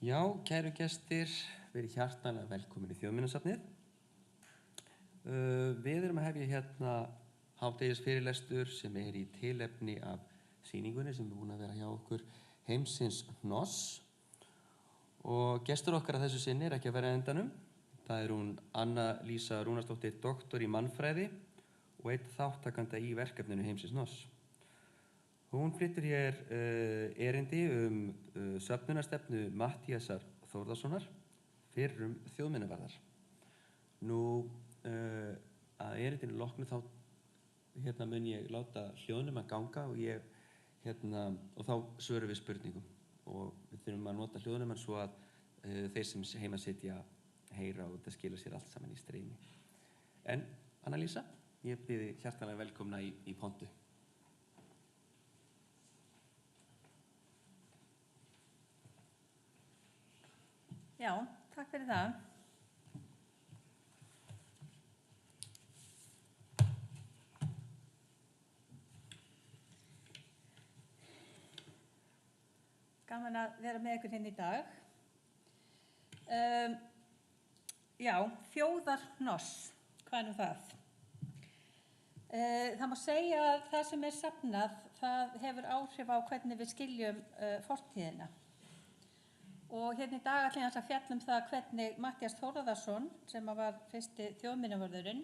Já, kæru gestir, verið hjartanlega velkomin í Þjóðminjasafnið. Við erum að hefja hérna hádegisfyrirlestur sem í tilefni af sýningunni sem búin að vera hjá okkur Heimsins Hnoss. Og gestur okkar að þessu sinni ekki að vera endanum. Það hún Anna Lísa Rúnarsdóttir, doktor í mannfræði og einn þáttakanda í verkefninu Heimsins Hnoss. Hún flytur hér erindi söfnunarstefnu Matthíasar Þórðarsonar, fyrrum þjóðminjavarðar. Nú, að erindinu loknu þá mun ég láta hljóðnum að ganga og þá svörum við spurningum. Og við þurfum að nota hljóðnumann svo að þeir sem heima sitja heyra og þetta skila sér allt saman í streymi. En Anna Lísa, ég býði hjartanlega velkomna í pontu. Já, takk fyrir það. Gaman að vera með ykkur hérna í dag. Já, þjóðarhnoss, hvað nú það? Það má segja að það sem safnað, það hefur áhrif á hvernig við skiljum fortíðina. Og hérna í dag ætla ég að fjalla það hvernig Matthías Þórðarson, sem var fyrsti þjóðminjavörðurinn,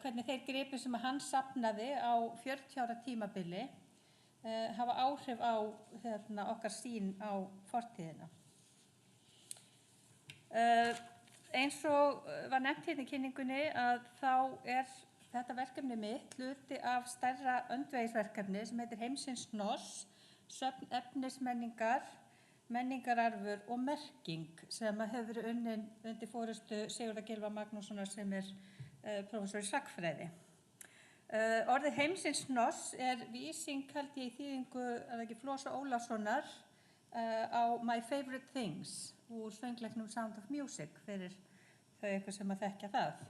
hvernig þeir gripir sem hann safnaði á 40 ára tímabili hafa áhrif á okkar sýn á fortíðina. Eins og var nefnt hérna í kynningunni að þá þetta verkefni mitt hluti af stærra öndvegisverkefni sem heitir Heimsins Hnoss, söfn efnismenningar, menningararfur og merking sem hefur verið unnin undir forystu Sigurðar Gylfa Magnússonar sem prófessor í sagnfræði. Orðið Heimsins Hnoss vísing held ég í þýðingu Flosa Ólafssonar á My Favorite Things úr söngleiknum Sound of Music fyrir þau eitthvað sem að þekkja það.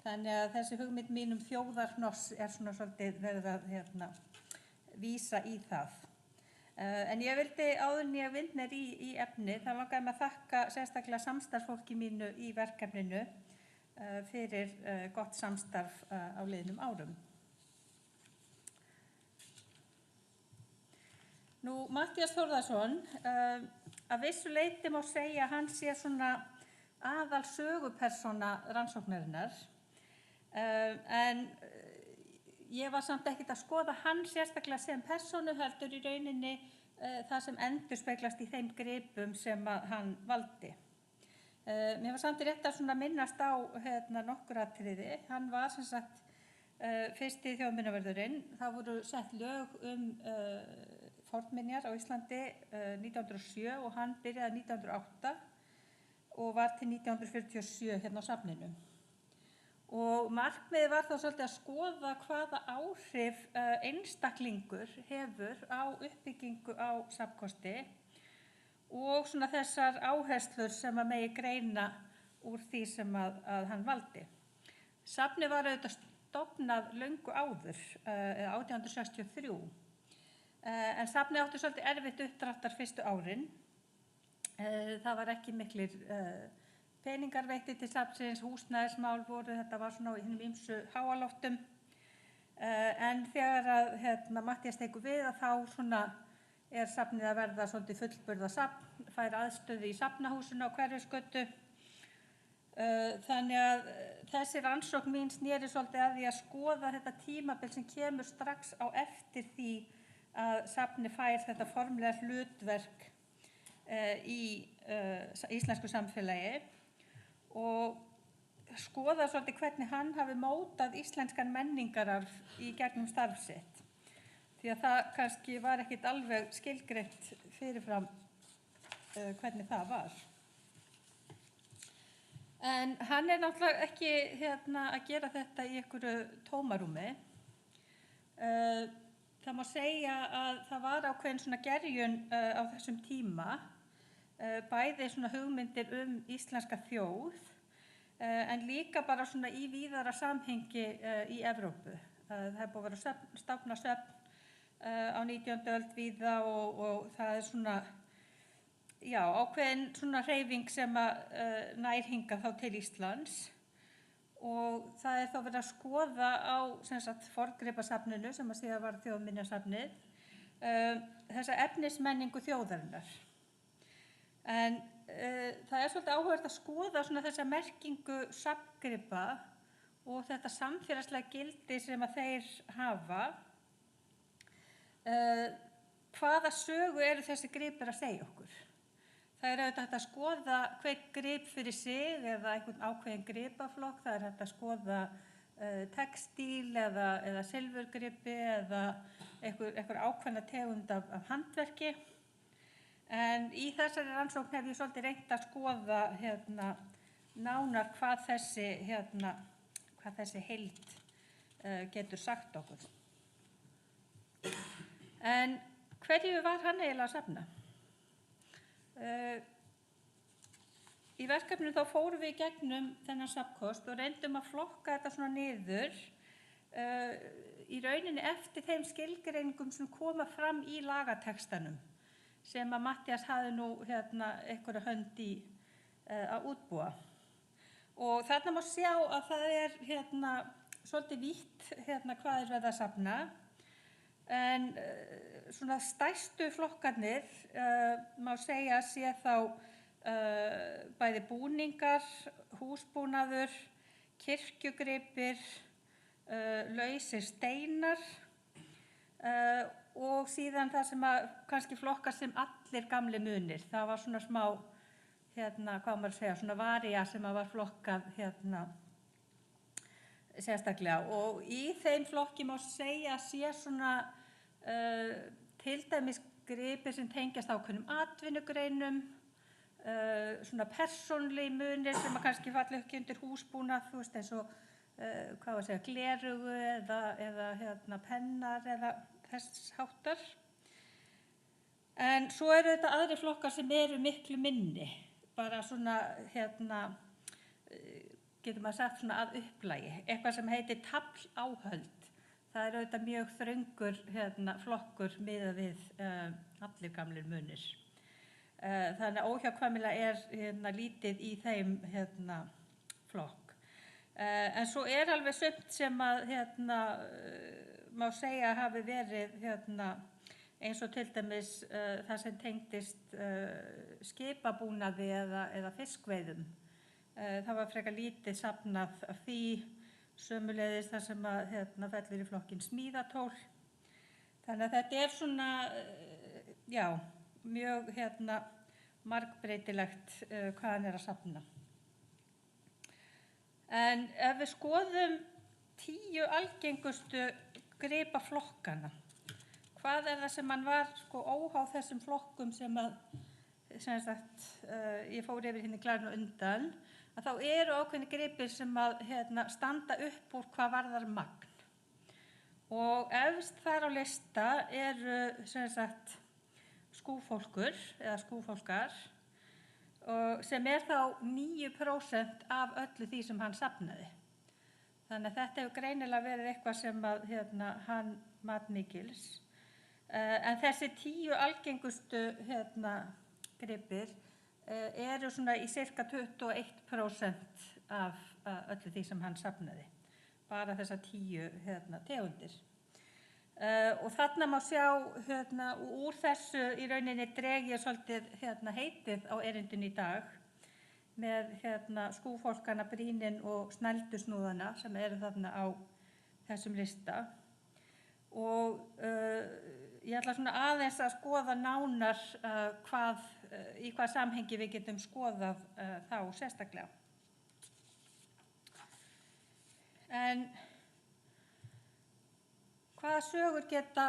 Þannig að þessi hugmynd mín þjóðarhnoss svona svolítið verið að vísa í það. En ég vildi áður en ég vindnir í efni, það langaði mig að þakka sérstaklega samstarfsfólki mínu í verkefninu fyrir gott samstarf á liðnum árum. Nú, Matthías Þórðarson, að vissu leyti má segja að hann sé svona aðal sögupersóna rannsóknarinnar, en ég var samt ekkert að skoða hann sérstaklega sem persónu heldur í rauninni það sem endurspeglast í þeim gripum sem hann valdi. Mér var samt rétt að minnast á nokkur atriði. Hann var sem sagt fyrsti þjóðminjavörðurinn. Það voru sett lög fornminjar á Íslandi 1907 og hann byrjaði 1908 og var til 1947 hérna á safninu. Og markmiðið var þá svolítið að skoða hvaða áhrif einstaklingur hefur á uppbyggingu á safnkosti og svona þessar áherslur sem að megi greina úr því sem að hann valdi. Safnið var auðvitað stofnað löngu áður, 1863, en safnið átti svolítið erfitt uppdráttar fyrstu árin. Það var ekki miklir peningar veittir til safnsins, húsnæðismál voru, þetta var svona á hinum ýmsu háaloftum. En þegar að Matthías tekur við að þá svona safnið að verða svolítið fullburða safn, fær aðstöðu í safnahúsinu á Hverfisgötu. Þannig að þessi rannsókn mín sneri svolítið að því að skoða þetta tímabil sem kemur strax á eftir því að safnið fær þetta formlega hlutverk í íslensku samfélagi og skoða svolítið hvernig hann hafi mótað íslenskan menningararf í gegnum starf sitt. Því að það kannski var ekkert alveg skilgreint fyrirfram hvernig það var. En hann náttúrulega ekki að gera þetta í einhverju tómarúmi. Það má segja að það var ákveðin svona gerjun á þessum tíma, bæði svona hugmyndir íslenska þjóð, en líka bara svona í víðara samhengi í Evrópu. Það er búið að vera stofna söfn á 19. öld víða og það svona ákveðin svona hreyfing sem nær hingað þá til Íslands og það þá verið að skoða á forngripasafninu sem síðan var Þjóðminjasafnið þessa efnismenningu þjóðarinnar. En það svolítið áhugavert að skoða svona þessa merkingu safngripa og þetta samfélagslega gildi sem þeir hafa. Hvaða sögu eru þessi gripir að segja okkur? Það auðvitað hægt að skoða hvern grip fyrir sig eða einhvern ákveðin gripaflokk. Það hægt að skoða textíl eða silfurgripi eða einhver ákveðna tegund af handverki. En í þessari rannsókn hef ég svolítið reynt að skoða nánar hvað þessi heild getur sagt okkur. En hverju var hann eiginlega að safna? Í verkefninu þá fórum við í gegnum þennan safnkost og reyndum að flokka þetta svona niður í rauninni eftir þeim skilgreiningum sem koma fram í lagatextanum sem Matthías hafði nú einhverja hönd í að útbúa. Og þarna má sjá að það svolítið vítt hvað verið að safna. En svona stærstu flokkarnir má segja sé þá bæði búningar, húsbúnaður, kirkjugripir, lausir steinar og síðan það sem kannski flokkast sem allir gamli munir. Það var svona smá, hvað maður segja, svona varía sem var flokkað sérstaklega og í þeim flokki má segja sé svona til dæmis gripir sem tengjast ákveðnum atvinnugreinum, svona persónlegir munir sem kannski falla ekki undir húsbúnað, þú veist eins og hvað var að segja, glerugu eða pennar eða þess háttar. En svo eru þetta aðrir flokkar sem eru miklu minni, bara svona getur maður sagt svona að upplagi, eitthvað sem heitir tafláhöld. Það er auðvitað mjög þröngur flokkur miðað við allir gamlir munir. Þannig að óhjákvæmilega lítið í þeim flokk. En svo alveg sumt sem að má segja að hafi verið eins og til dæmis það sem tengdist skipabúnaði eða fiskveiðum. Það var frekar lítið safnað af því, sömuleiðis það sem fellur í flokkinn smíðatól. Þannig að þetta svona, mjög margbreytilegt hvað hann að safna. En ef við skoðum 10 algengustu gripaflokkana, hvað það sem hann var óháð þessum flokkum sem ég fór yfir hérna í klarinu undan, að þá eru ákveðnir gripir sem standa upp úr hvað varðar magn. Og efst þar á lista eru skúfólkur eða skúfólkar sem þá 9% af öllu því sem hann safnaði. Þannig að þetta hefur greinilega verið eitthvað sem hann mat mikils. En þessi 10 algengustu gripir eru svona í cirka 21% af öllu því sem hann safnaði. Bara þessar 10 tegundir. Og þarna má sjá, úr þessu í rauninni dreg ég svolítið heitið á erindinu í dag með skúfólkana, brýnin og snældusnúðana sem eru þarna á þessum lista. Og ég ætla svona aðeins að skoða nánar í hvað samhengi við getum skoðað þá sérstaklega. En hvaða sögur geta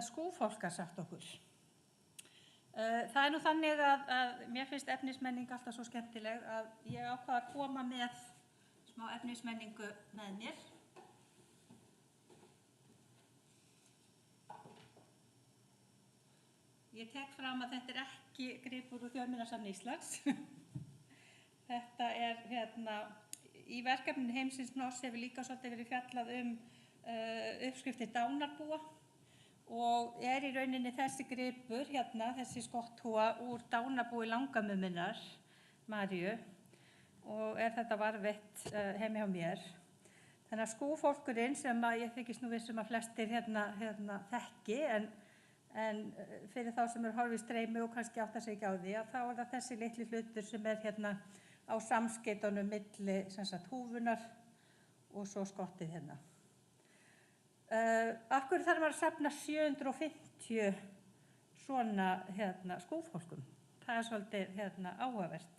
skúfólkar sagt okkur? Það nú þannig að mér finnst efnismenning alltaf svo skemmtileg að ég ákvað að koma með smá efnismenningu með mér. Ég tek fram að þetta ekki gripur úr Þjóðminjasafni Íslands. Þetta í verkefninu Heimsins Hnoss hefur líka svolítið verið fjallað uppskriftir dánarbúa og í rauninni þessi gripur hérna, þessi skotthúa úr dánarbúi langammu minnar, Maríu, og þetta varðveitt heima hjá mér. Þannig að skúfólkurinn sem ég þykist nú vissum að flestir hérna þekki, en fyrir þá sem horfið í streymi og kannski áttar sig ekki á því, að þá það þessi litli hlutur sem hérna á samskeytunum milli sem sagt húfunar og svo skottið hérna. Af hverju þarf maður að safna 750 svona skúfólkum? Það svolítið áhugavert.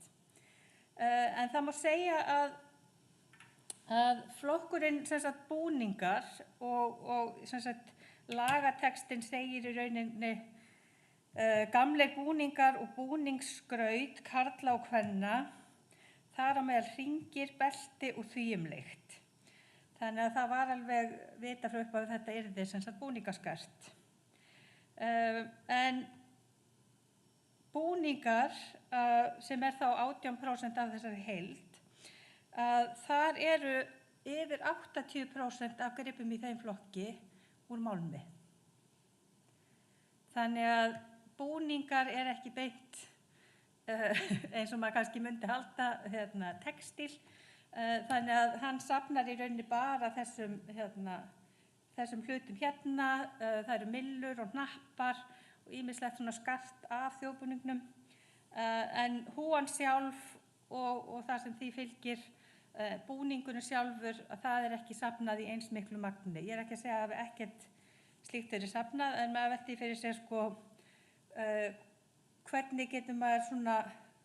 En það má segja að flokkurinn sem sagt búningar og sem sagt lagatextinn segir í rauninni gamlir búningar og búningsskraut karla og kvenna, þar á meðal hringir, belti og þvíumlykt. Þannig að það var alveg vita frá upp að þetta yrði sem sagt búningaskart. En búningar sem þá 18% af þessari heild, þar eru yfir 80% af gripum í þeim flokki úr málmi. Þannig að búningar ekki beint eins og maður kannski myndi halda textíl. Þannig að hann safnar í rauninni bara þessum hlutum hérna. Það eru myllur og hnappar og ýmislegt svona skart af þjóðbúningnum. En húan sjálf og það sem því fylgir búningunum sjálfur, að það ekki safnað í eins miklu magni. Ég ekki að segja að ekkert slíkt verið safnað, en maður velti fyrir sér hvernig getur maður svona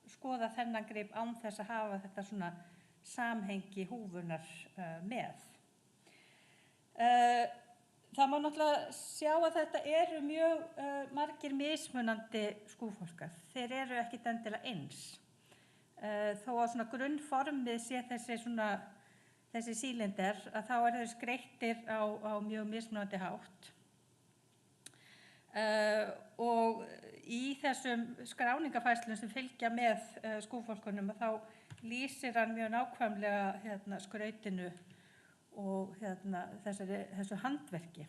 skoða þennan grip án þess að hafa þetta svona samhengi húfunar með. Það má náttúrulega sjá að þetta eru mjög margir mismunandi skúfólkar. Þeir eru ekkert endilega eins. Þó að svona grunnformið sé þessi sílinder, að þá þeir skreyttir á mjög mismunandi hátt. Og í þessum skráningafærslum sem fylgja með skúfólkunum, þá lýsir hann mjög nákvæmlega skrautinu og þessu handverki.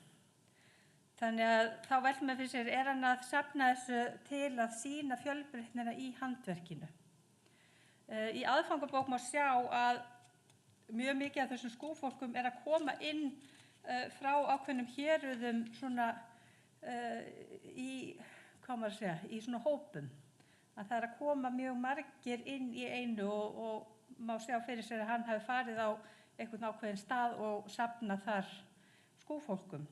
Þannig að þá veltum við fyrir sér, hann að safna þessu til að sýna fjölbreytnina í handverkinu. Í aðfangabók má sjá að mjög mikið af þessum skúfólkum að koma inn frá ákveðnum héruðum svona í svona hópum. Að það að koma mjög margir inn í einu og má sjá fyrir sér að hann hafi farið á einhvern ákveðin stað og safnað þar skúfólkum.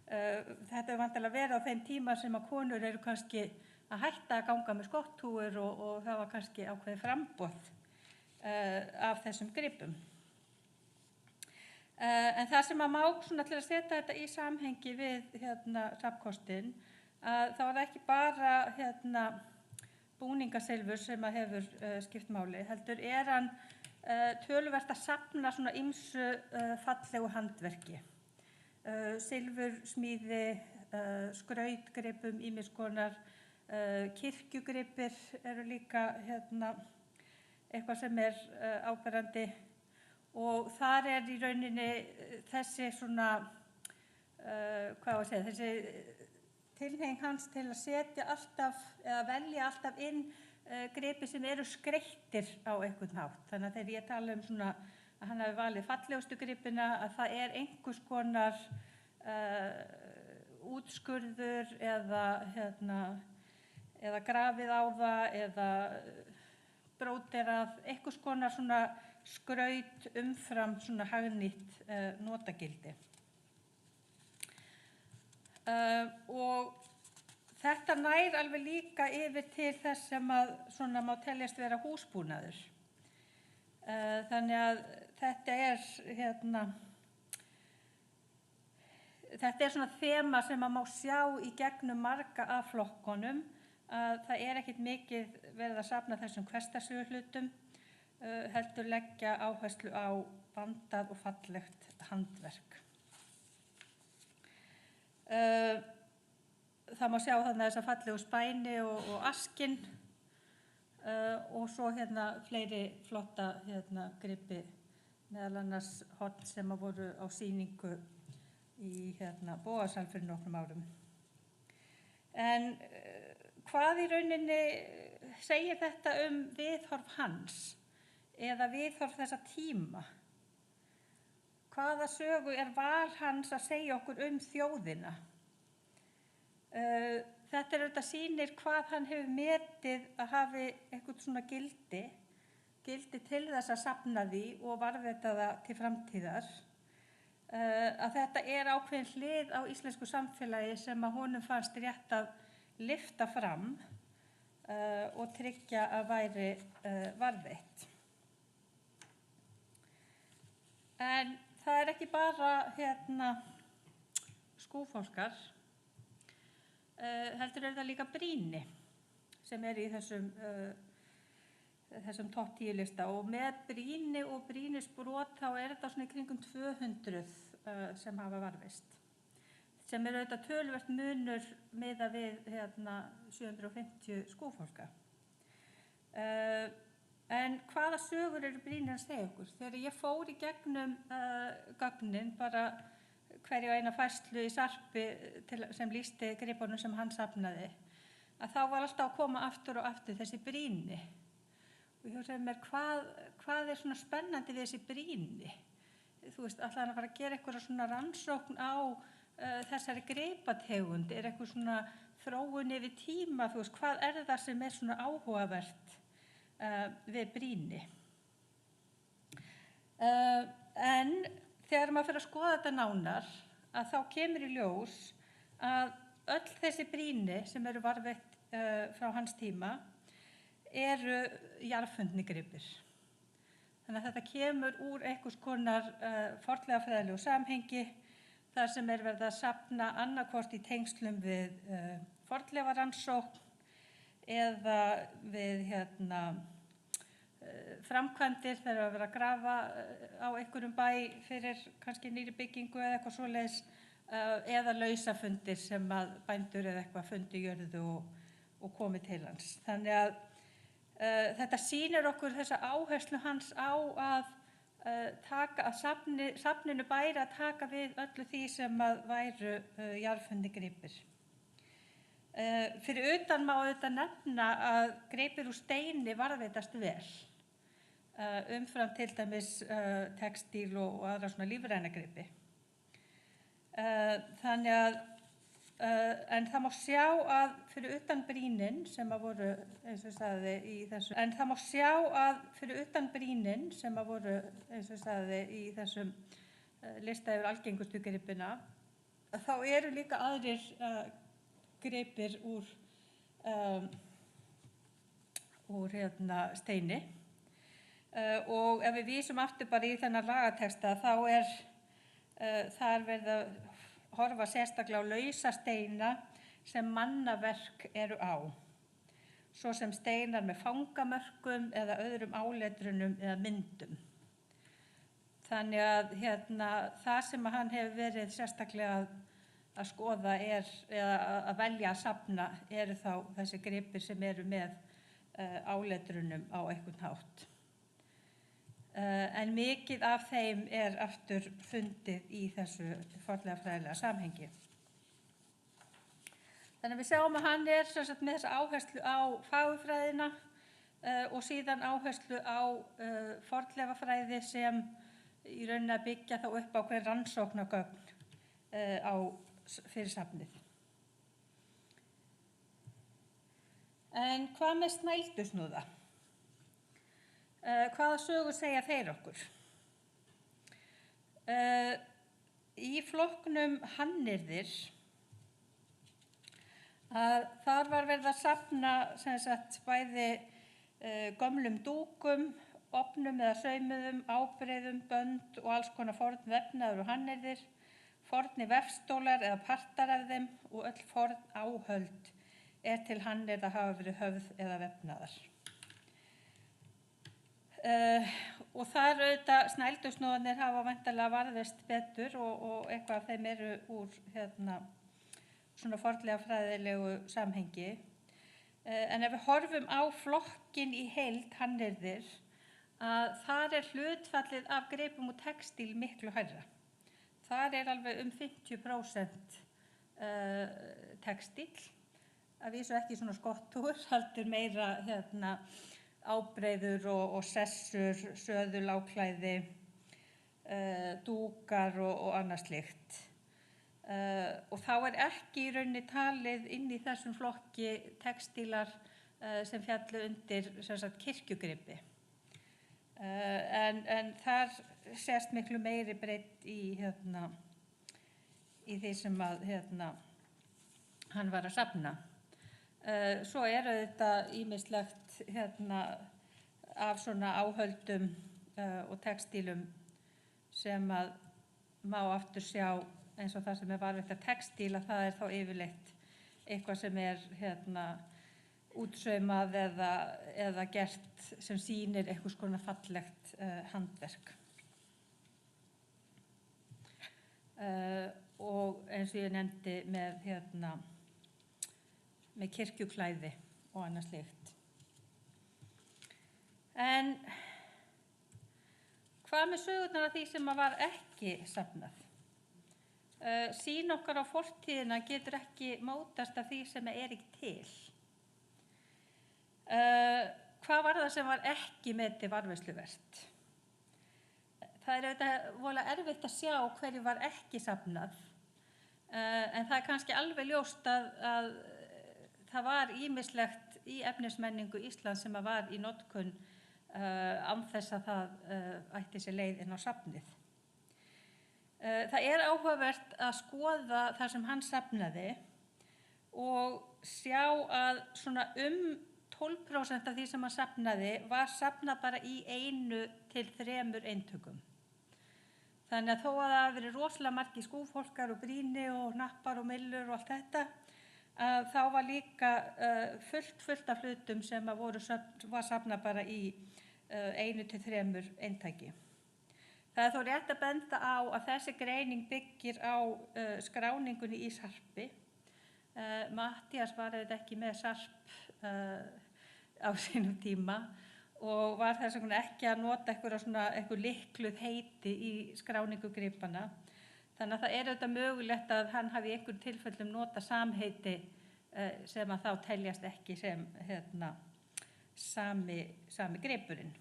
Þetta hefur vantilega verið á þeim tíma sem að konur eru kannski að hætta að ganga með skotthúfur og það var kannski ákveðið framboð af þessum gripum. En það sem að má svona til að setja þetta í samhengi við safnkostinn, þá það ekki bara búningasilfur sem að hefur skipt máli, heldur hann töluvert að safna svona ýmsu fallegu handverki. Silfursmíði, skrautgripum, ýmis konar kirkjugripir eru líka eitthvað sem áberandi, og þar í rauninni þessi svona, þessi tilhneiging hans til að setja alltaf, eða velja alltaf inn gripi sem eru skreyttir á einhvern hátt. Þannig að þegar ég tala svona að hann hafi valið fallegustu gripina, að það einhvers konar útskurður eða grafið á það eða bróderað, einhvers konar svona skraut umfram svona hagnýtt notagildi. Og þetta nær alveg líka yfir til þess sem að svona má teljast vera húsbúnaður. Þannig að þetta svona þema sem að má sjá í gegnum marga af flokkunum, að það ekkert mikið verið að safna þessum hversdagslegu hlutum, heldur leggja áherslu á vandað og fallegt handverk. Það má sjá þarna þessa fallegu spæni og askinn, og svo fleiri flotta gripi, meðal annars horn sem voru á sýningu í Bógasal fyrir nokkrum árum. En hvað í rauninni segir þetta viðhorf hans eða viðhorf þessa tíma? Hvaða sögu val hans að segja okkur þjóðina? Þetta auðvitað sýnir hvað hann hefur metið að hafi eitthvað svona gildi til þess að safna því og varðveita það til framtíðar. Að þetta ákveðin hlið á íslensku samfélagi sem að honum fannst rétt að lyfta fram og tryggja að væri varðveitt. En það ekki bara skúfálkar, heldur það líka brýni sem í þessum topp 10 lista, og með brýni og brýnisbrot þá þetta svona í kringum 200 sem hafa varðveist, sem auðvitað töluvert munur miðað við 750 skúfálka. En hvaða sögur brýnir að segja okkur? Þegar ég fór í gegnum gögnin, bara hverju eina færslu í sarpi sem lýsti gripunum sem hann safnaði, að þá var alltaf að koma aftur og aftur þessi brýni. Og ég hugsaði mér, hvað svona spennandi við þessi brýni? Þú veist, ætlaði hann að fara að gera eitthvað svona rannsókn á þessari gripategund, eitthvað svona þróun yfir tíma, þú veist, hvað það sem svona áhugavert við brýni? En þegar maður fer að skoða þetta nánar, að þá kemur í ljós að öll þessi brýni sem varðveitt frá hans tíma jarðfundni gripir. Þannig að þetta kemur úr einhvers konar fornleifafræðilegu samhengi, þar sem verið að safna annaðhvort í tengslum við fornleifarannsókn eða við framkvæmdir þegar að vera að grafa á einhverjum bæ fyrir kannski nýri byggingu eða eitthvað svoleiðis, eða lausafundir sem að bændur eða eitthvað fundi jörðu og komið til hans. Þannig að þetta sýnir okkur þessa áherslu hans á að safninu bæri að taka við öllu því sem að væru jarðfundni gripir. Fyrir utan má auðvitað nefna að gripir úr steini varðveitast vel, umfram til dæmis textíl og aðra svona lífræna gripi. Þannig að en það má sjá að fyrir utan brýnin sem að voru, eins og sagði í þessum lista yfir algengustu gripina, þá eru líka aðrir gripir úr steini. Og ef við vísum aftur bara í þennan lagatexta, þá þar verið að horfa sérstaklega á lausa steina sem mannaverk eru á, svo sem steinar með fangamörkum eða öðrum áletrunum eða myndum. Þannig að það sem hann hefur verið sérstaklega að skoða eða að velja að safna þá þessi gripir sem eru með áletrunum á einhvern hátt. En mikið af þeim aftur fundið í þessu fornleifafræðilega samhengi. Þannig að við sjáum að hann með þessa áherslu á fagurfræðina og síðan áherslu á fornleifafræði sem í rauninni að byggja þá upp á hver rannsóknargögn fyrir safnið. En hvað með snældusnúða? Hvaða sögur segja þeir okkur? Í flokknum hannyrðir, þar var verið að safna bæði gömlum dúkum, ofnum eða saumuðum, ábreiðum, bönd og alls konar forn vefnaður og hannyrðir, forni vefstólar eða partar af þeim og öll forn áhöld til hannyrða hafa verið höfð eða vefnaðar. Og þar auðvitað snældusnúðarnir hafa væntanlega varðveist betur og eitthvað af þeim eru úr svona fornleifafræðilegu samhengi. En ef við horfum á flokkinn í heild hannyrðir, þar hlutfallið af gripum og textíl miklu hærra. Þar alveg 50% textíl að vísu ekki svona skottúr, heldur meira ábreiður og sessur, söðuláklæði, dúkar og annað slíkt. Og þá ekki í rauninni talið inn í þessum flokki textílar sem fjallu undir sem sagt, kirkjugripi. En þar sést miklu meiri breidd í því sem að hann var að safna. Svo þetta ýmislegt af svona áhöldum og textílum sem að má aftur sjá eins og það sem varðveitt af textíl að það þá yfirleitt eitthvað sem útsaumað eða gert sem sýnir einhvers konar fallegt handverk. Og eins og ég nefndi með kirkjuklæði og annað slíkt. En hvað með sögurnar af því sem var ekki safnað? Sýn okkar á fortíðina getur ekki mótast af því sem ekki til. Hvað var það sem var ekki metið varðveisluvert? Það auðvitað voðalega erfitt að sjá hverju var ekki safnað, en það kannski alveg ljóst að það var ýmislegt í efnismenningu Íslands sem var í notkun án þess að það ætti sér leið inn á safnið. Það áhugavert að skoða það sem hann safnaði og sjá að svona 12% af því sem hann safnaði var safnað bara í 1 til 3 eintökum. Þannig að þó að það hafi verið rosalega margir skúfólkar og brýni og hnappar og myllur og allt þetta, þá var líka fullt af hlutum sem var safnað bara í 1 til 3 eintaki. Það þó rétt að benda á að þessi greining byggir á skráningunni í sarpi. Matthías var auðvitað ekki með sarp á sínum tíma og var þess vegna ekki að nota einhver lykluð heiti í skráningu gripanna. Þannig að það auðvitað mögulegt að hann hafi í einhverjum tilfellum nota samheiti sem að þá teljast ekki sem sami gripurinn.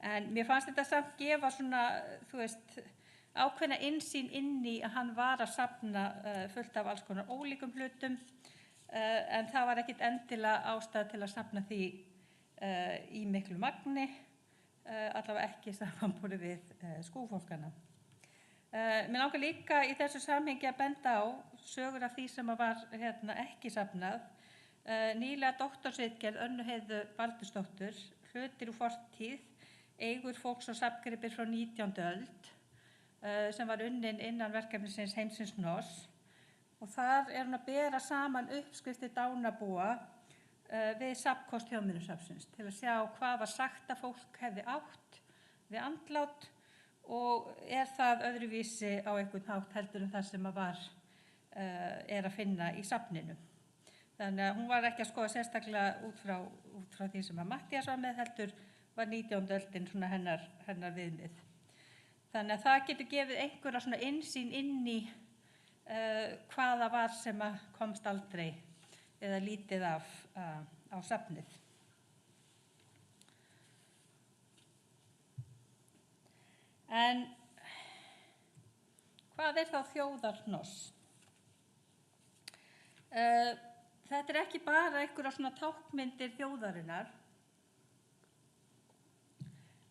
En mér fannst þetta samt gefa svona, ákveðna innsýn inn í að hann var að safna fullt af alls konar ólíkum hlutum, en það var ekkit endilega ástæða til að safna því í miklu magni, allavega ekki samanborið við skúfólkana. Mér langar líka í þessu samhengi að benda á sögur af því sem var ekki safnað. Nýlega doktorsritgerð Önnu Heiðu Baldursdóttur, Hlutir úr fortíð, eigur fólks og safngripir frá 19. öld, sem var unnin innan verkefnisins Heimsins Hnoss. Og þar hún að bera saman uppskriftir dánabúa við safnkost Þjóðminjasafnsins til að sjá hvað var sagt að fólk hefði átt við andlát og það öðruvísi á einhvern hátt heldur en það sem var að finna í safninu. Þannig að hún var ekki að skoða sérstaklega út frá því sem að Matthías var með, heldur var 19. öldin svona hennar viðmið. Þannig að það getur gefið einhverja svona innsýn inn í hvaða var sem að komst aldrei eða lítið af á safnið. En hvað þá þjóðarhnoss? Þetta ekki bara einhverjar svona tákmyndir þjóðarinnar,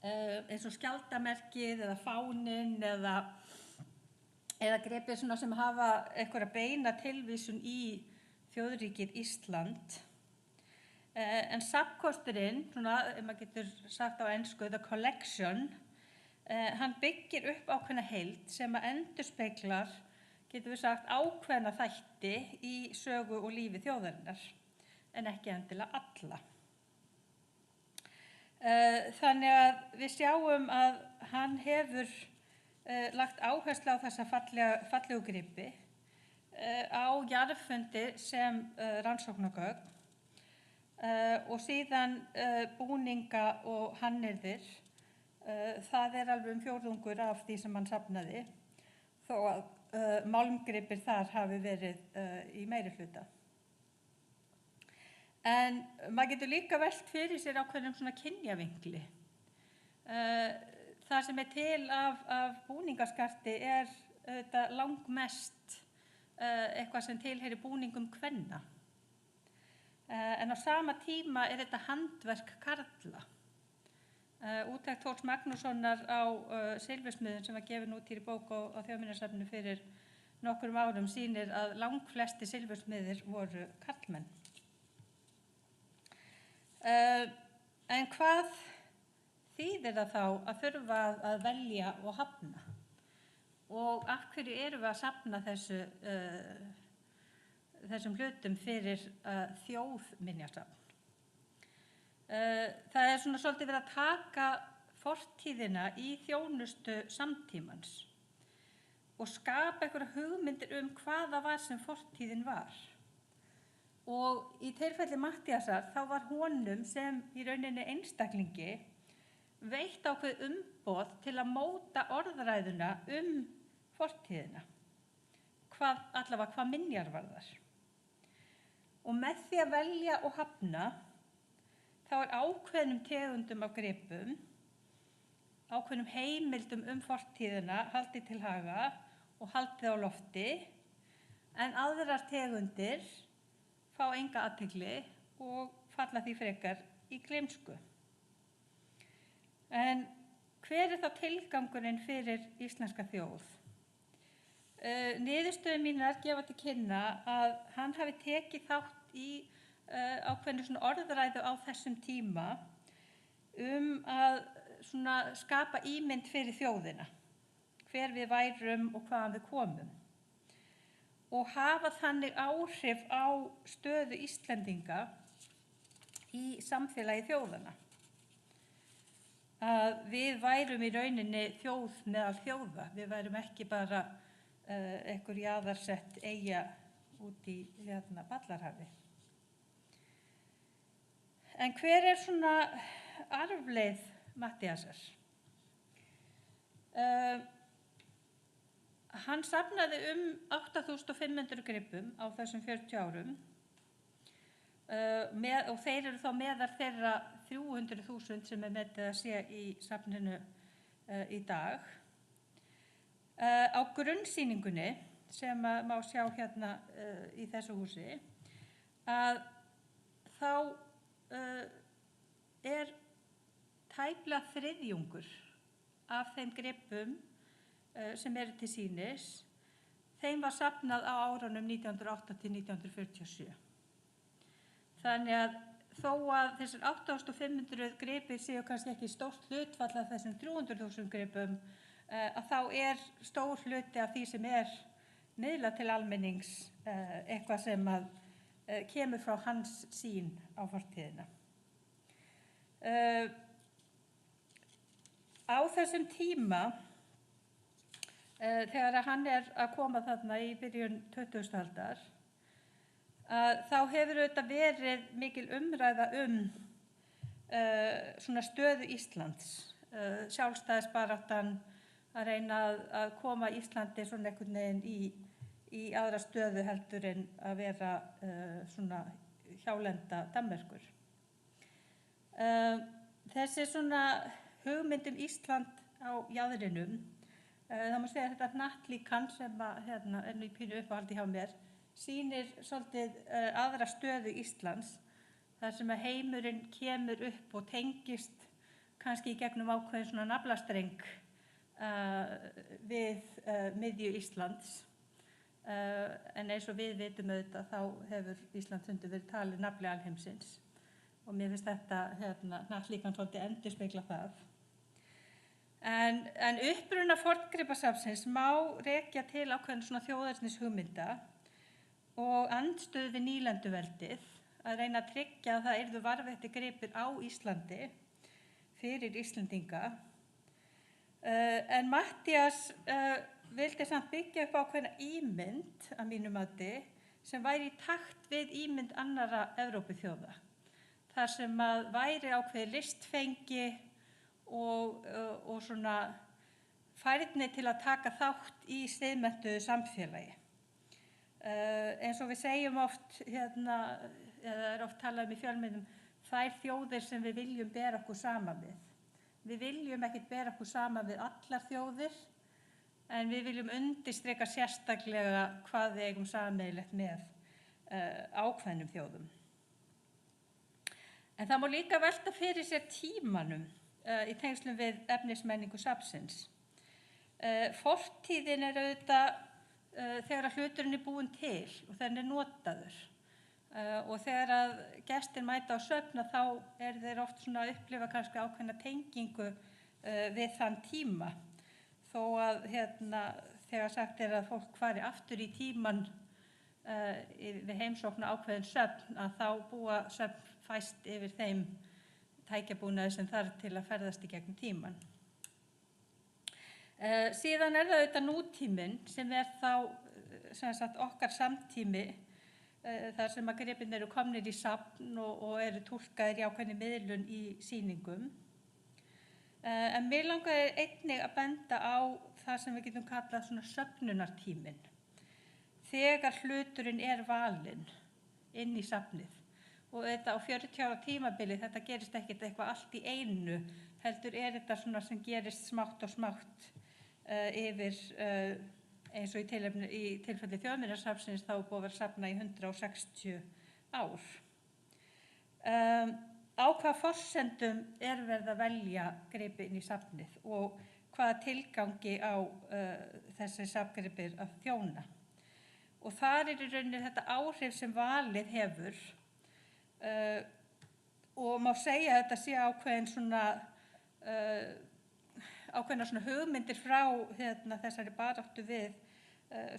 eins og skjaldarmerkið eða fáninn eða gripir sem hafa einhverja beina tilvísun í þjóðríkið Ísland. En safnkosturinn, ef maður getur sagt á ensku, the collection, hann byggir upp ákveðna heild sem að endurspeglar, getum við sagt, ákveðna þætti í sögu og lífi þjóðarinnar, en ekki endilega alla. Þannig að við sjáum að hann hefur lagt áherslu á þessa fallegu gripi á jarðfundi sem rannsóknargögn og síðan búninga og hannyrðir. Það alveg 1/4 af því sem hann safnaði, þó að málmgripir þar hafi verið í meiri hluta. En maður getur líka velt fyrir sér ákveðnum svona kynjavingli. Það sem til af búningaskarti auðvitað langmest eitthvað sem tilheyrir búningum kvenna. En á sama tíma þetta handverk karla. Úttekt Þórs Magnússonar á silfursmiðum sem var gefin út í bók á Þjóðminjasafninu fyrir nokkrum árum sýnir að langflestir silfursmiðir voru karlmenn. En hvað þýðir það þá að þurfa að velja og hafna? Og af hverju erum við að safna þessum hlutum fyrir þjóðminjasafn? Það svona svolítið verið að taka fortíðina í þjónustu samtímans og skapa einhverja hugmyndir hvað það var sem fortíðin var. Og í tilfelli Matthíasar þá var honum sem í rauninni einstaklingi veitt ákveð umboð til að móta orðræðuna fortíðina, hvað minjar varðar. Og með því að velja og hafna þá ákveðnum tegundum af gripum, ákveðnum heimildum fortíðina haldið til haga og haldið á lofti, en aðrar tegundir fá enga athygli og falla því frekar í gleymsku. En hver þá tilgangurinn fyrir íslenska þjóð? Niðurstöður mínar gefa til kynna að hann hafi tekið þátt í ákveðnu svona orðræðu á þessum tíma að skapa ímynd fyrir þjóðina, hver við værum og hvaðan við komum, og hafa þannig áhrif á stöðu Íslendinga í samfélagi þjóðanna. Að við værum í rauninni þjóð meðal þjóða, við værum ekki bara einhver jaðarsett eyja út í Ballarhafi. En hver svona arfleið Matthíasar? Hann safnaði 8.500 gripum á þessum 40 árum og þeir eru þá meðal þeirra 300.000 sem metið að sé í safninu í dag. Á grunnsýningunni sem má sjá hérna í þessu húsi, að þá tæplega þriðjungur af þeim gripum sem eru til sýnis, þeim var safnað á árunum 1908 til 1947. Þannig að þó að þessir 8.500 gripir séu kannski ekki stórt hlutfall af þessum 300.000 gripum, að þá stór hluti af því sem miðlað til almennings eitthvað sem kemur frá hans sýn á fortíðina. Á þessum tíma, þegar hann að koma þarna í byrjun 20. aldar, þá hefur auðvitað verið mikil umræða svona stöðu Íslands, sjálfstæðisbaráttan, að reyna að koma Íslandi svona einhvern veginn í aðra stöðu heldur en að vera svona hjálenda Danmerkur. Þessi svona hugmynd Ísland á jaðrinum, það má segja að þetta hnattlíkan sem nú í pínu uppáhaldi hjá mér, sýnir svolítið aðra stöðu Íslands, þar sem að heimurinn kemur upp og tengist kannski í gegnum ákveðin svona naflastreng við miðju Íslands. En eins og við vitum auðvitað þá hefur Ísland stundum verið talið nafli alheimsins og mér finnst þetta hnattlíkan svolítið endurspegla það. En uppruna forngripasafnsins má rekja til ákveðin svona þjóðernis hugmynda og andstöðu við nýlenduveldið, að reyna að tryggja að það yrðu varðveittir gripir á Íslandi fyrir Íslendinga. En Matthías vildi samt byggja upp ákveðna ímynd að mínu mati sem væri í takt við ímynd annarra Evrópuþjóða, þar sem að væri ákveðið listfengi og svona færni til að taka þátt í siðmenntuðu samfélagi. Eins og við segjum oft, eða oft talað í fjölmiðlum, þær þjóðir sem við viljum bera okkur saman við. Við viljum ekkert bera okkur saman við allar þjóðir, en við viljum undirstrika sérstaklega hvað við eigum sameiginlegt með ákveðnum þjóðum. En það má líka velta fyrir sér tímanum í tengslum við efnismenningu safnsins. Fortíðin auðvitað þegar hluturinn búinn til og þegar hann notaður. Og þegar að gestir mæta á söfn þá þeir oft svona að upplifa kannski ákveðna tengingu við þann tíma. Þó að þegar sagt að fólk fari aftur í tíman við heimsókn ákveðin söfn, að þá búa söfn fæst yfir þeim tækjabúnaði sem þarf til að ferðast í gegnum tíman. Síðan það auðvitað nútíminn sem þá sem sagt okkar samtími, þar sem að gripin eru komnir í safn og eru túlkaðir í ákveðinni miðlun í sýningum. En mér langaði einnig að benda á það sem við getum kallað svona söfnunartíminn. Þegar hluturinn valinn inn í safnið. Og þetta á 40 ára tímabili, þetta gerist ekkert eitthvað allt í einu, heldur þetta svona sem gerist smátt og smátt yfir, eins og í tilfelli Þjóðminjasafnsins þá búið að vera safnað í 160 ár. Á hvaða forsendum verið að velja gripi inn í safnið og hvaða tilgangi á þessi safngripir að þjóna. Og þar í rauninni þetta áhrif sem valið hefur og má segja að þetta sé ákveðna svona hugmyndir frá þessari baráttu við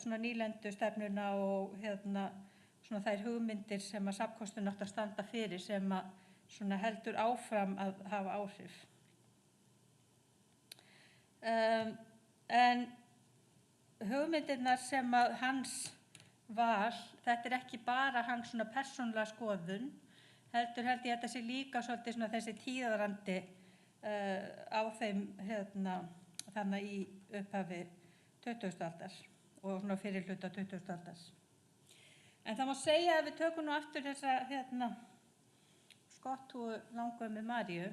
svona nýlendustefnuna og svona þær hugmyndir sem að safnkostun átti að standa fyrir sem að svona heldur áfram að hafa áhrif. En hugmyndirnar sem að hans val, þetta ekki bara hans svona persónulega skoðun, heldur held ég að þetta sé líka svolítið svona þessi tíðarandi á þeim þannig í upphafi 20. aldar og svona fyrir hluta 20. aldar. En það má segja að við tökum nú aftur þessa skottúu langömmu Maríu,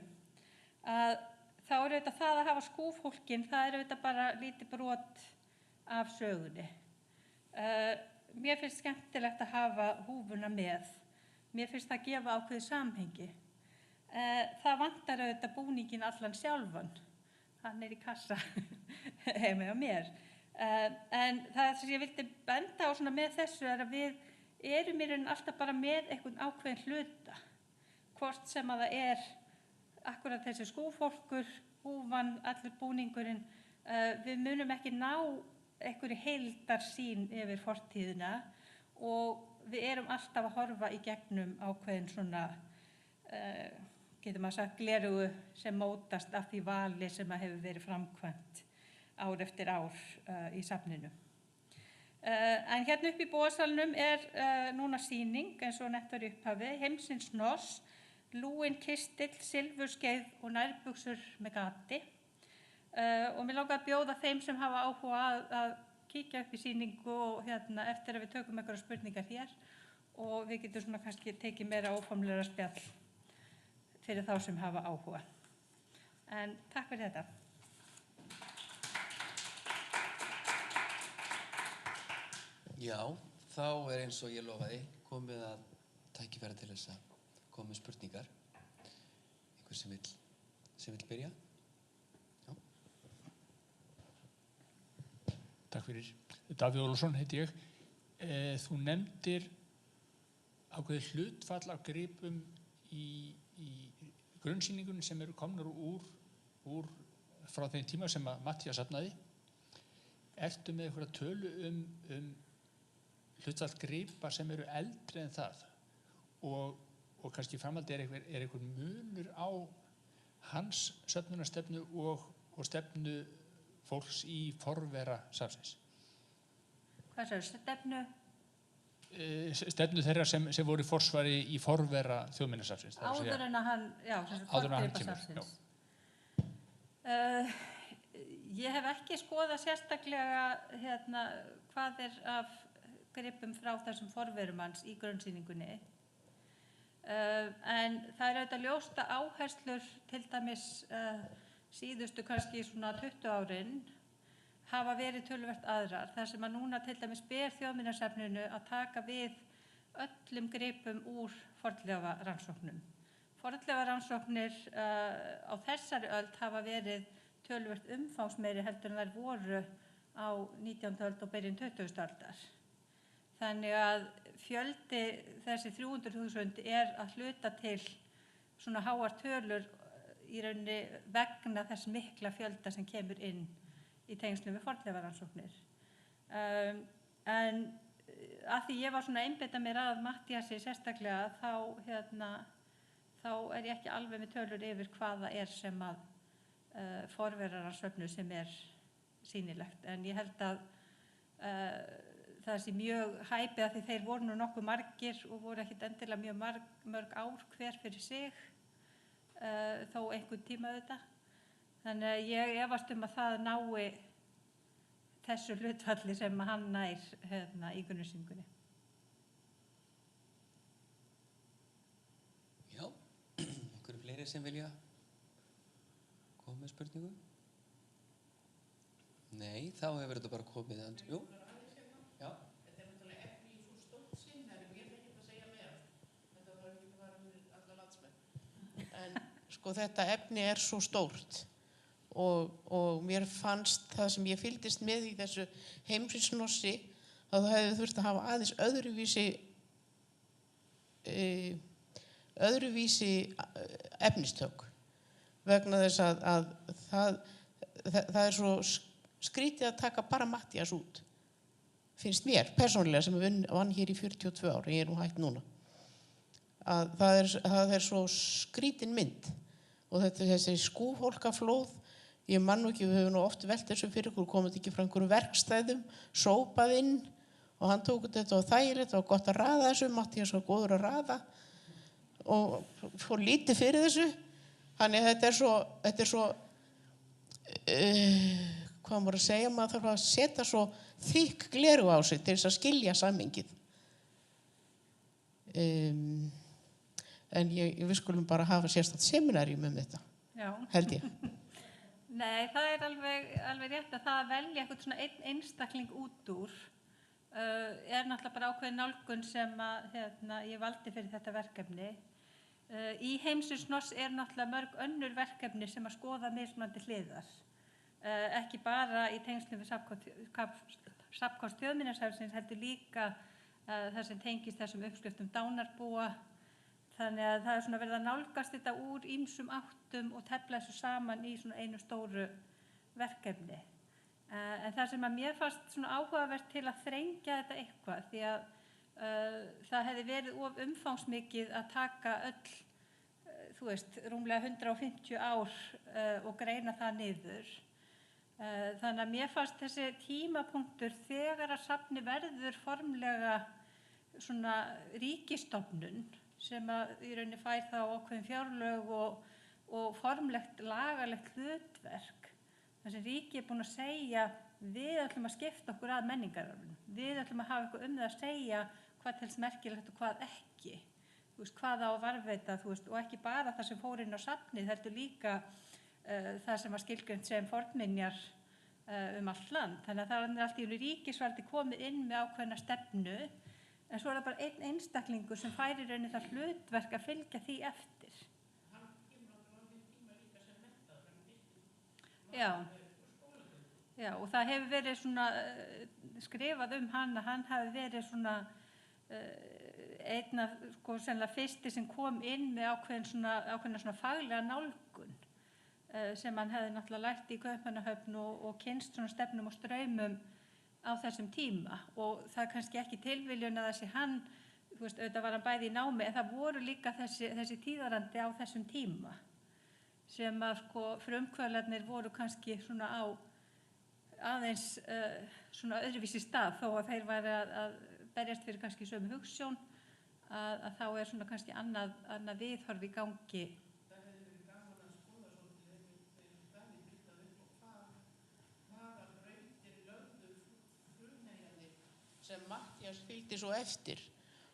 að þá auðvitað það að hafa skúfhólkin, það auðvitað bara lítið brot af sögunni. Mér finnst skemmtilegt að hafa húfuna með. Mér finnst það gefa ákveðið samhengi. Það vantar auðvitað búningin allan sjálfan. Hann í kassa heima hjá mér. En það sem ég vildi benda á svona með þessu að við erum í raun alltaf bara með einhvern ákveðin hluta. Hvort sem að það akkurat þessi skúfólkur, húfan, allur búningurinn. Við munum ekki ná einhverju heildarsýn yfir fortíðina og við erum alltaf að horfa í gegnum ákveðin svona, getur maður sagt, gleraugu sem mótast af því vali sem að hefur verið framkvæmt ár eftir ár í safninu. En hérna upp í bóðsalnum núna sýning, eins og nefnt var í upphafi, Heimsins Hnoss, lúinn kistill, silfurskeið og nærbuxur með gati. Og mér langar að bjóða þeim sem hafa áhuga að kíkja upp í sýningu og eftir að við tökum einhverjar spurningar hér og við getum svona kannski tekið meira óformlegra spjall fyrir þá sem hafa áhuga. En takk fyrir þetta. Já, þá eins og ég lofaði komið að tækifæri til þess að koma með spurningar. Einhver sem vill byrja? Já. Takk fyrir. Davíð Ólafsson heiti ég. Þú nefndir ákveðið hlutfall af gripum í grunnsýningunni sem eru komnar úr frá þeim tíma sem að Matthías safnaði. Ertu með einhverja tölu um hlutfall gripa sem eru eldri en það og kannski framhaldi einhver munur á hans söfnunarstefnu og stefnu fólks í forvera safnsins? Hvað sagði stefnu? Stefnu þeirra sem voru í forsvari í forvera Þjóðminjasafnsins. Áður en að hann, já, áður en hann kemur. Ég hef ekki skoðað sérstaklega hvað af gripum frá þessum forverum hans í grunnsýningunni. En það auðvitað ljóst að áherslur til dæmis síðustu kannski svona 20 árin hafa verið töluvert aðrar, þar sem að núna til dæmis ber Þjóðminjasafninu að taka við öllum gripum úr fornleifarannsóknum. Fornleifarannsóknir á þessari öld hafa verið töluvert umfangsmeiri heldur en þær voru á 19. öld og byrjun 20. aldar. Þannig að fjöldi þessi 300.000 að hluta til svona háar tölur í rauninni vegna þess mikla fjölda sem kemur inn í tengslum við fornleifarannsóknir. En að því ég var svona að einbeita mér að Matthíasi sérstaklega þá ég ekki alveg með tölur yfir hvað það sem að forverar hans söfnu sem sýnilegt. En ég held að það sé mjög hæpið að því þeir voru nú nokkuð margir og voru ekkit endilega mjög mörg ár hver fyrir sig, þó einhvern tíma auðvitað. Þannig að ég efast að það nái þessu hlutfalli sem hann nær í grunnsýningunni. Já, einhverju fleiri sem vilja koma með spurningu? Nei, þá hefur þetta bara komið að... Jú? Já. Þetta náttúrulega efni í svo stórt sinnæri, ég ekki að segja meira. Þetta var ekki að fara fyrir alla landsmenn. En sko þetta efni svo stórt og mér fannst það sem ég fylgdist með í þessu heimsins-nossi að það hefði þurft að hafa aðeins öðruvísi efnistök vegna þess að það svo skrítið að taka bara Matthías út. Finnst mér, persónulega, sem vann hér í 42 ár, ég nú hætt núna, að það svo skrítin mynd og þessi skúfhólkaflóð, ég man nú ekki, við höfum nú oft velt þessu fyrir okkur, komum ekki frá einhverjum verkstæðum, sópað inn og hann tók þetta á þægilegt, það var gott að raða þessu, Matthías var góður að raða og fór lítið fyrir þessu, þannig að þetta er svo hvað maður að segja, maður þarf að setja svo þykk gleru á sig til þess að skilja samhengið. En við skulum bara hafa sérstakt seminarium þetta, Já. held ég. Nei, það alveg rétt að það að velja eitthvað svona einn einstakling út úr náttúrulega bara ákveðin nálgun sem að ég valdi fyrir þetta verkefni. Í Heimsins-Hnoss náttúrulega mörg önnur verkefni sem að skoða mismunandi hliðar. Ekki bara í tengslum við safnkost Þjóðminjasafnsins, heldur líka það sem tengist þessum uppskriftum dánarbúa. Þannig að það svona verið að nálgast þetta úr ýmsum áttum og tefla þessu saman í svona einu stóru verkefni. En það sem að mér fannst svona áhugavert til að þrengja þetta eitthvað, því að það hefði verið of umfangsmikið að taka öll, rúmlega 150 ár og greina það niður. Þannig að mér fannst þessi tímapunktur þegar að safni verður formlega svona ríkisstofnun sem að í rauninni fær þá ákveðin fjárlög og formlegt lagalegt hlutverk. Þar sem ríkið búin að segja við ætlum að skipta okkur að menningararfinum. Við ætlum að hafa eitthvað það að segja hvað telst merkilegt og hvað ekki. Hvað á að varðveita og ekki bara það sem fór inn á safnið, heldur líka það sem var skilgreint sem fornminjar allt land. Þannig að það allt í einu ríkisvaldi komið inn með ákveðna stefnu, en svo það bara einn einstaklingur sem færir rauninni það hlutverk að fylgja því eftir. Hann kemur á tíma líka sem menntaður. Já, og það hefur verið svona skrifað hann að hann hafi verið svona einn af sennilega fyrsti sem kom inn með ákveðna svona faglega nálgun sem hann hefði náttúrulega lært í Kaupmannahöfn og kynnst svona stefnum og straumum á þessum tíma. Og það er kannski ekki tilviljun að þessi hann, auðvitað var hann bæði í námi, en það voru líka þessi tíðarandi á þessum tíma sem að frumkvöðlarnir voru kannski svona á aðeins svona öðruvísi stað, þó að þeir væri að berjast fyrir kannski sömu hugsjón, að þá svona kannski annað viðhorf í gangi. Það hefði verið gaman að skoða svolítið þegar Davíð byrtað upp og hvaða brautir lögðu frumherjarnir sem Matthías Matthías fylgdi svo eftir.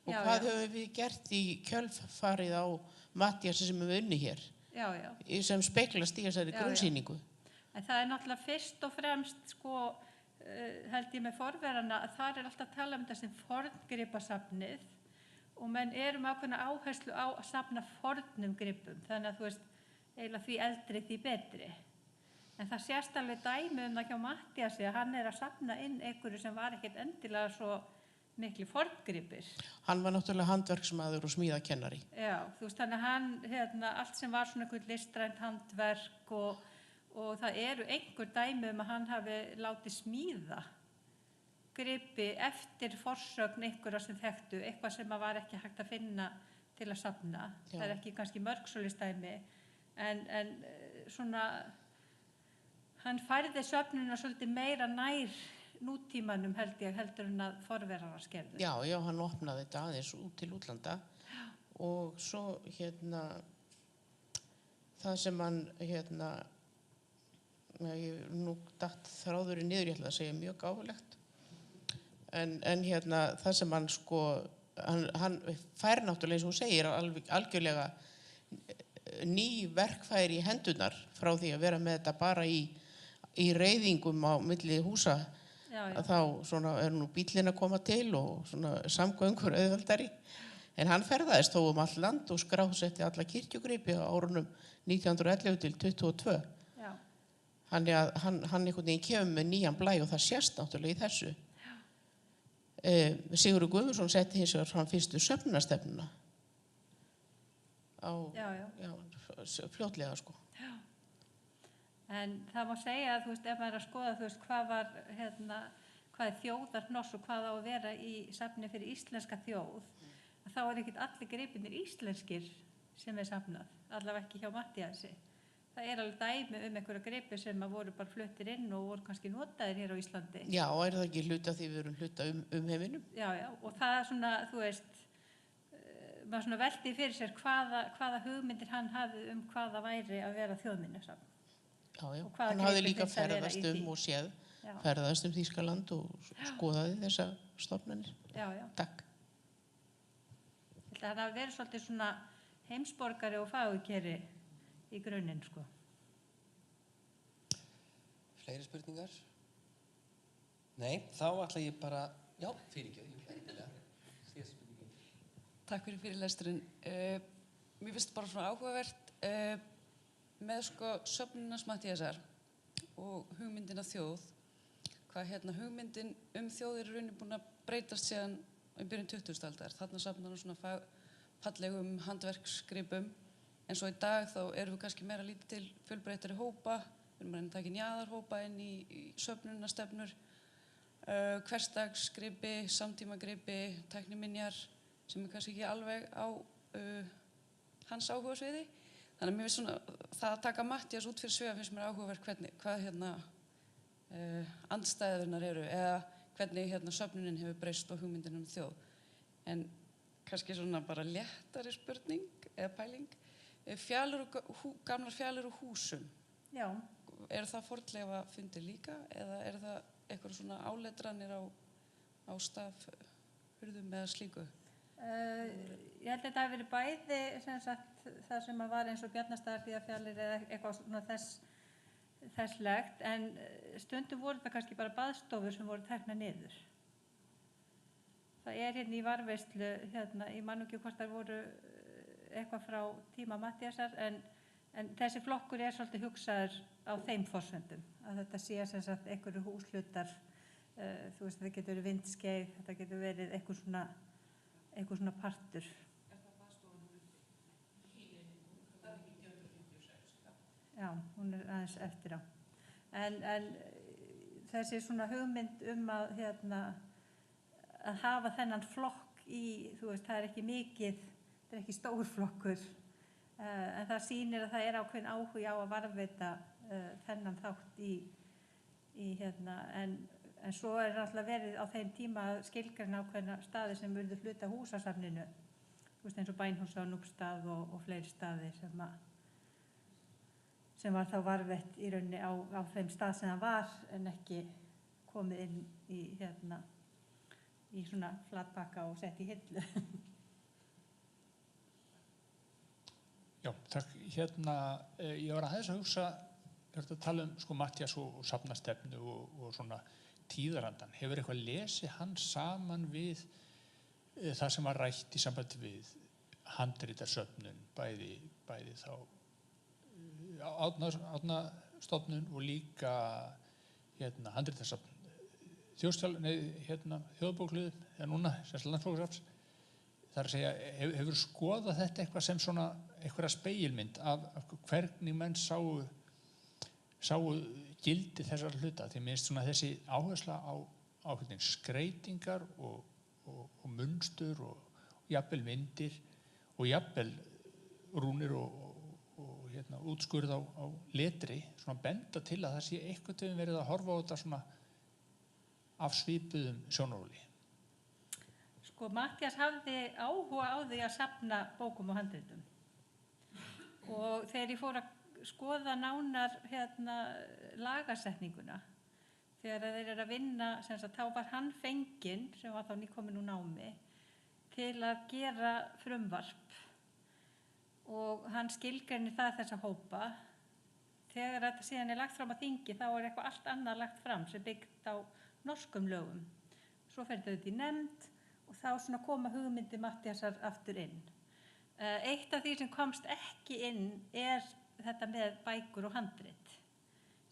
Og Já, hvað já. höfum við gert í kjölfarið á Matthíasi sem við unni hér, Já, já. sem speglast í þessari Já, já. grunnsýningu? En það er náttúrulega fyrst og fremst, sko, held ég með forverana, að þar er alltaf að tala um þetta sem forngripasafnið og menn erum ákveðna áherslu á að safna fornum gripum, þannig að þú veist, eiginlega því eldri því betri. En það sést alveg dæmi um það hjá Matthíasi að hann er að safna inn einhverju sem var ekkert endilega svo miklu forngripir. Hann var náttúrulega handverksmaður og smíðakennari. Já, þú veist, þannig að hann, allt sem var svona einhvern listrænt handverk og það eru einhver dæmi um að hann hafi látið smíða gripi eftir forsögn einhverja sem þekktu, eitthvað sem var ekki hægt að finna til að safna. Já. Það er ekki kannski mörgsólistæmi, en svona, hann færði söfnuna svolítið meira nær nútímanum heldur en að forverar skerðu. Já, hann opnaði þetta aðeins út til útlanda. Og svo það sem hann nú datt þráðurinn niður, ég ætla að segja mjög gáfulegt, en það sem hann sko, hann fær náttúrulega eins og hún segir algjörlega ný verkfæri í hendurnar frá því að vera með þetta bara í reiðingum á milli húsa. Já, já. Að þá svona nú bíllinn að koma til og svona samgöngur auðveldari. En hann ferðaðist þó allt land og skrásetti alla kirkjugripi á árunum 1911 til 22. Já. Þannig að hann einhvern veginn kemur með nýjan blæ og það sést náttúrulega í þessu. Sigurður Guðmundsson setti hins vegar fram fyrstu söfnunarstefnuna fljótlega sko. En það má segja að, þú veist, ef maður er að skoða, þú veist, hvað er þjóðarhnoss og hvað á að vera í safni fyrir íslenska þjóð, þá er ekkert allir gripirnir íslenskir sem er safnað, allavega ekki hjá Matthíasi. Það er alveg dæmi um einhverja gripi sem voru bara fluttir inn og voru kannski notaðir hér á Íslandi. Já, og er það ekki hluta því við erum hluta heiminum? Já, og það er svona, þú veist, maður svona velti fyrir sér hvaða hugmyndir hann hafði hvaða væri að vera þjóðminjasafn. Já, hann hafði líka ferðast og séð, ferðast Þýskaland og skoðaði þessa stofnanir. Já. Takk. Það hafi verið svolítið svona heimsborgari og fagurkeri í grunninn, sko. Fleiri spurningar? Nei, þá ætla ég bara, já, fyrirgefðu. Takk fyrir fyrirlesturinn. Mér finnst bara svona áhugavert með sko söfnunars Matthíasar og hugmyndin af þjóð, hvað hugmyndin þjóð er rauninni búin að breytast síðan í byrjun 20. aldar. Þarna safnar hann svona fallegum handverksgripum, en svo í dag þá erum við kannski meira lítið til fjölbreyttari hópa, við erum að taka jaðarhópa inn í söfnunarstefnur, hversdagsgripi, samtímagripi, tækniminjar sem er kannski ekki alveg á hans áhugasviði. Þannig að mér finnst svona, það að taka Matthías út fyrir sviga finnst mér áhugavert hvað andstæðurnar eru eða hvernig söfnunin hefur breyst og hugmyndin þjóð. En kannski svona bara léttari spurning eða pæling. Gamlar fjallir úr húsum. Já. Er það fornleifafundir líka eða er það eitthvað svona áletranir á stafhurðum eða slíku? Ég held að þetta hafi verið bæði sem sagt, það sem var eins og Bjarnastaðarhlíðarfjallir eða eitthvað svona þesslegt, en stundum voru það kannski bara baðstofur sem voru teknar niður. Það er hérna í varðveislu, ég man ekki hvort það voru eitthvað frá tíma Matthíasar, en þessi flokkur er svolítið hugsaður á þeim forsendum, að þetta sé sem sagt einhverju húshlutar, þú veist, það getur verið vindskeið, þetta getur verið eitthvað svona partur. Er það baðstofan Já, hún er aðeins eftir á. En þessi svona hugmynd að hafa þennan flokk í, þú veist, það er ekki mikið, það er ekki stór flokkur, en það sýnir að það er ákveðin áhuga á að varðveita þennan þátt en svo er alltaf verið á þeim tíma að skilgreina ákveðna staði sem urðu hluta húsasafninu, þú veist, eins og Bænhúsa á Núpstað og fleiri staði sem var þá varðveitt í rauninni á þeim stað sem það var en ekki komið inn í í svona flatpakka og sett í hillu. Já, takk. Ég var aðeins að hugsa, að tala sko Matthías og safnastefnu og svona tíðarandan. Hefur eitthvað lesið hann saman við það sem var rætt í sambandi við handritarsöfnun, bæði þá Árnastofnun og líka handritarsöfn þjóðbókhlöðu, eða núna sem Landsbókasafns. Það er að segja, hefur skoðað þetta eitthvað sem svona einhverja spegilmynd af hvernig menn sáu gildi þessar hluta? Því minnst svona þessi áhersla á skreytingar og munstur og jafnvel myndir og jafnvel rúnir og útskurð á letri, svona benda til að það sé eitthvað til verið að horfa á þetta svona af svipuðum sjónarhóli. Sko, Matthías hafði áhuga á því að safna bókum og handritum. Og þegar ég fór að skoða nánar lagasetninguna, þegar þeir eru að vinna, þá var hann fenginn, sem var þá nýkominn úr námi, til að gera frumvarp. Og hann skilgreinir það þessa hópa. Þegar þetta síðan er lagt fram á þingi, þá er eitthvað allt annað lagt fram sem byggt á norskum lögum. Svo fer þetta í nefnd og þá svona koma hugmyndi Matthíasar aftur inn. Eitt af því sem komst ekki inn er þetta með bækur og handrit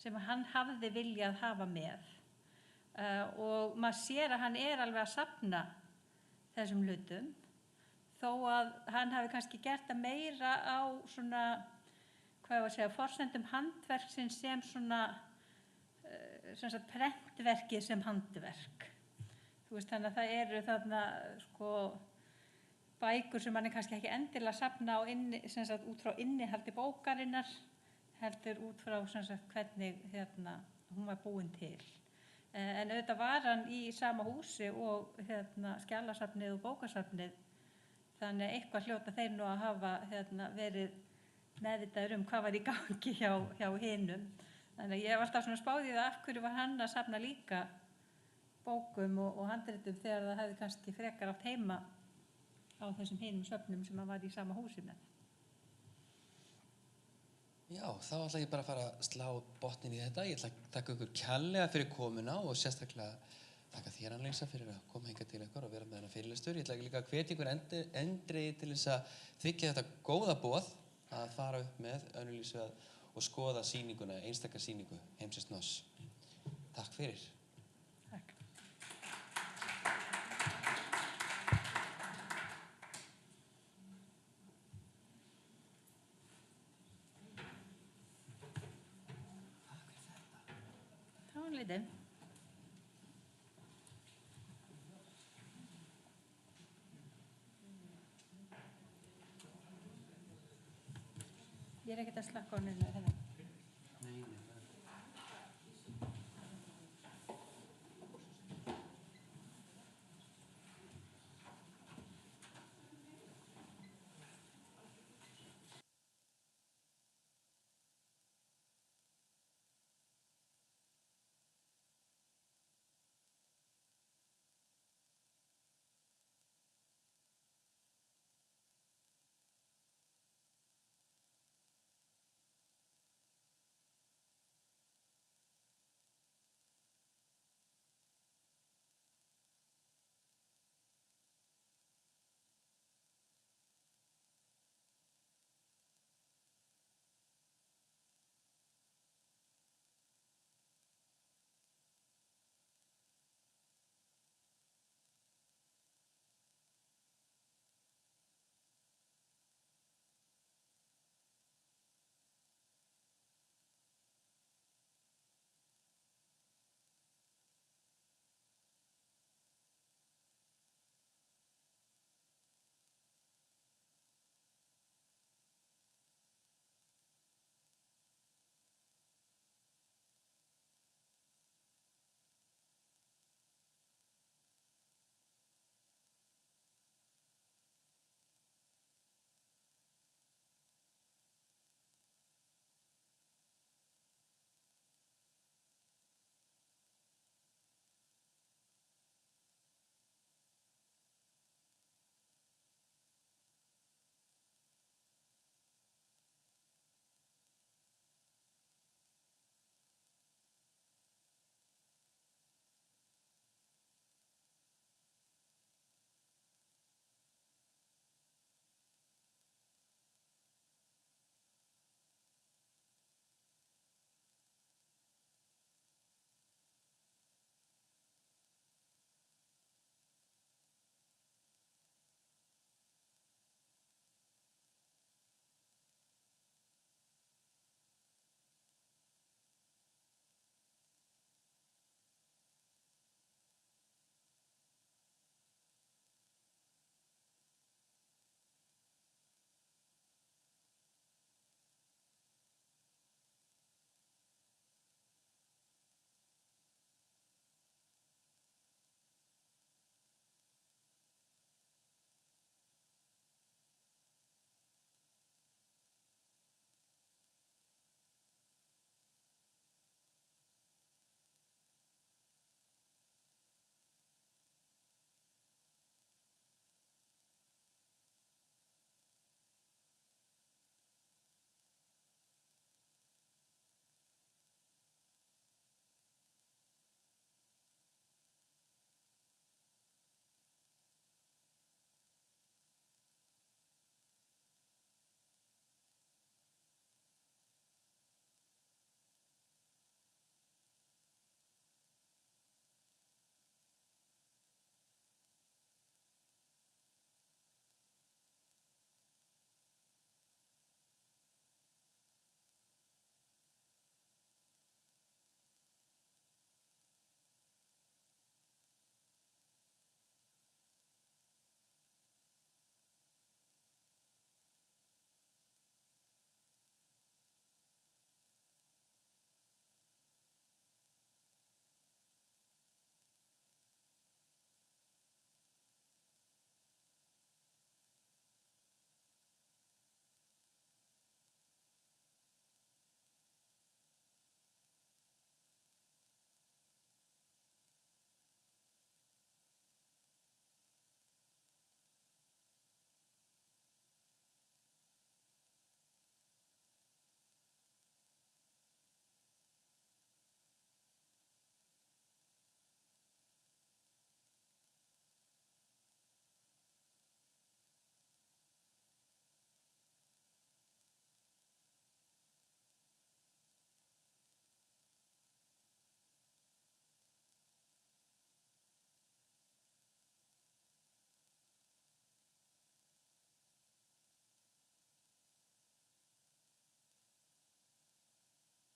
sem hann hafði viljað hafa með. Og maður sér að hann er alveg að safna þessum hlutum, þó að hann hafi kannski gert það meira á svona, forsendum handverksins sem svona prentverkið sem handverk. Þannig að það eru þarna bækur sem hann er kannski ekki endilega að safna á út frá innihaldi bókarinnar, heldur út frá hvernig hún var búin til. En auðvitað var hann í sama húsi og skjalasafnið og bókasafnið, þannig að eitthvað hljóta þeir nú að hafa verið meðvitaður hvað var í gangi hjá hinum. Þannig að ég hef alltaf spáð í það af hverju var hann að safna líka bókum og handritum þegar það hefði kannski frekar átt heima á þessum hinum söfnum sem hann var í sama húsi með. Já, þá ætla ég bara að fara að slá botnin í þetta. Ég ætla að þakka ykkur kærlega fyrir komuna og sérstaklega þakka þér Annalísa fyrir að koma hingað til ykkur og vera með þennan fyrirlestur. Ég ætla líka að hvetja ykkur endri til þess að þykja þetta góða boð að fara upp með Annalísu og skoða sýninguna, einstaka sýningu Heimsins Hnoss. Takk fyrir. Takk. Það var lítið. Ég er ekkert að slakka á neina hérna.